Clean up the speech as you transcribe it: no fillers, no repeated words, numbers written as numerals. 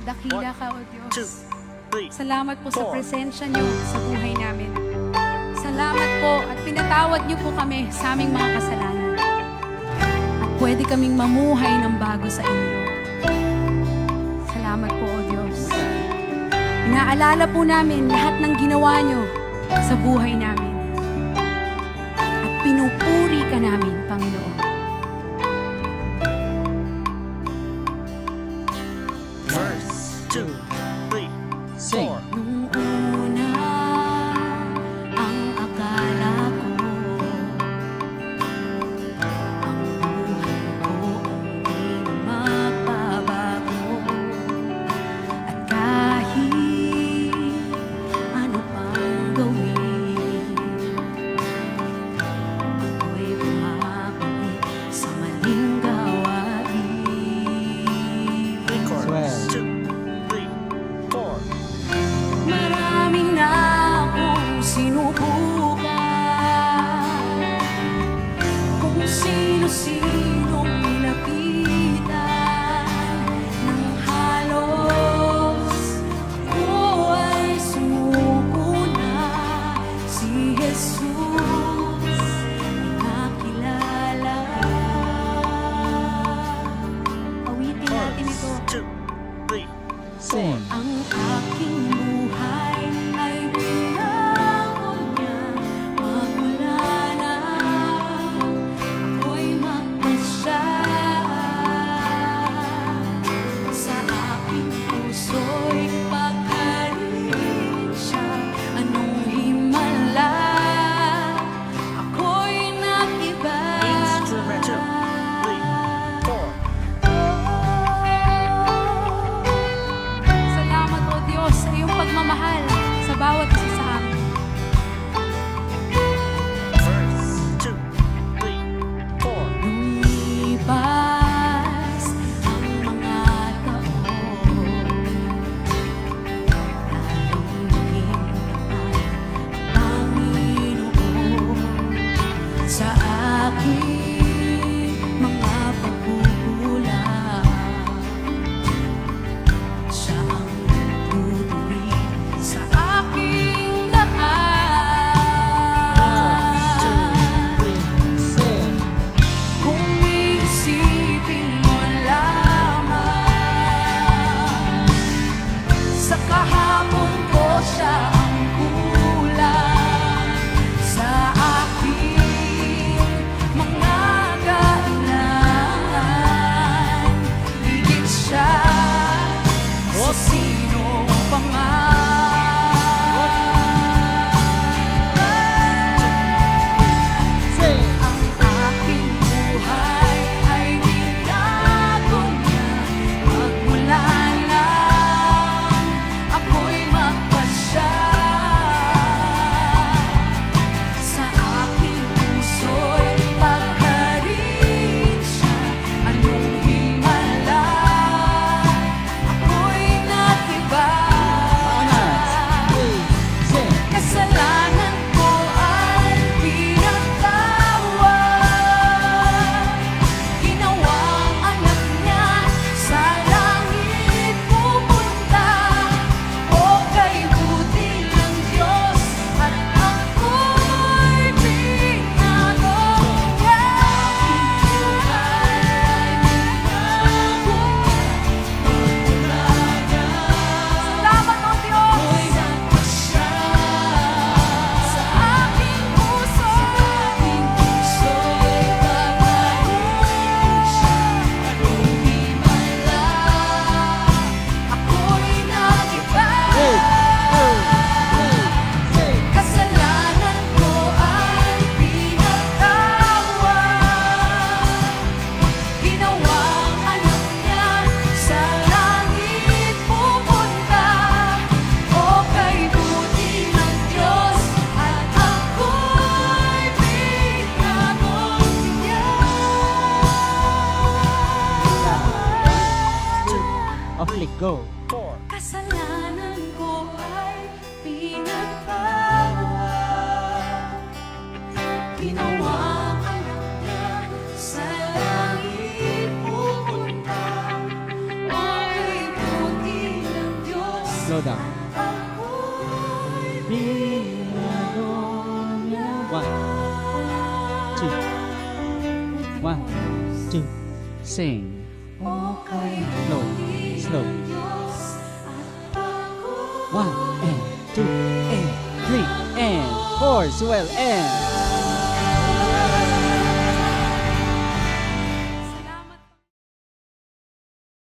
Dakila ka, O Diyos. Salamat po sa presensya niyo sa buhay namin. Salamat po at pinatawad niyo po kami sa aming mga kasalanan. At pwede kaming mamuhay ng bago sa inyo. Salamat po, O Diyos. Inaalala po namin lahat ng ginawa niyo sa buhay namin. At pinupuri ka namin, Panginoon. Verse 2, 3, 4. Nung una, ang akala ko, ang buhay ko ay magbabago. At kahit ano pang gawin, ako'y bumabalik sa maling gawain. Record. 2, 3, 4. Maraming na akong sinubukan, kung sino-sinong nilapitan, nang halos ko ay sumuko na. Si Jesus ay nakilala. Awitin natin ito. 2, 3, 4. Ang aking buhay ay binangon niya magmula na ako'y magpasya. Sa aking puso'y pagkarin siya. Anong himala, ako'y nag-iba. Instrument 2, 3, 4. Salamat, O Diyos, sa iyong pagmamahal sa bawat isa sa amin. Verse 2, 3, 4. Lumipas ang mga taon, lalong naging ang Panginoon sa aking mga pagkukulang. Siya ang nagtutuwid sa aking daan. Kung iisipin mo lamang, sa kahapon ko siya ang kulang. Sa aking mga kailangan, higit siya sa sino pa man. Ang aking buhay ay binago niya magmula lang ako'y magpasya. Sa aking puso'y pagkarin siya. Anong himala, ako'y nag-iba. Kasalanan ko ay pinagtawad. Ginawang anak niya sa langit pupunta. O kay buti ng Diyos at ako'y binago niya. Salamat, O Diyos! Sa aking puso, pagkain siya. Anong himala, ako'y nag-iba. Kasalanan ko ay pinagtawad. Ginawang anak niya sa langit pupunta. O kay buti ng Diyos at ako'y binago niya. Off-click, go. 4. Kasalanan ko ay pinagtawad. Ginawang anak niya sa langit pupunta. O kay buti Slow down. 1, 2, sing. Slow, slow. 1 and 2 and 3 and 4. Swell and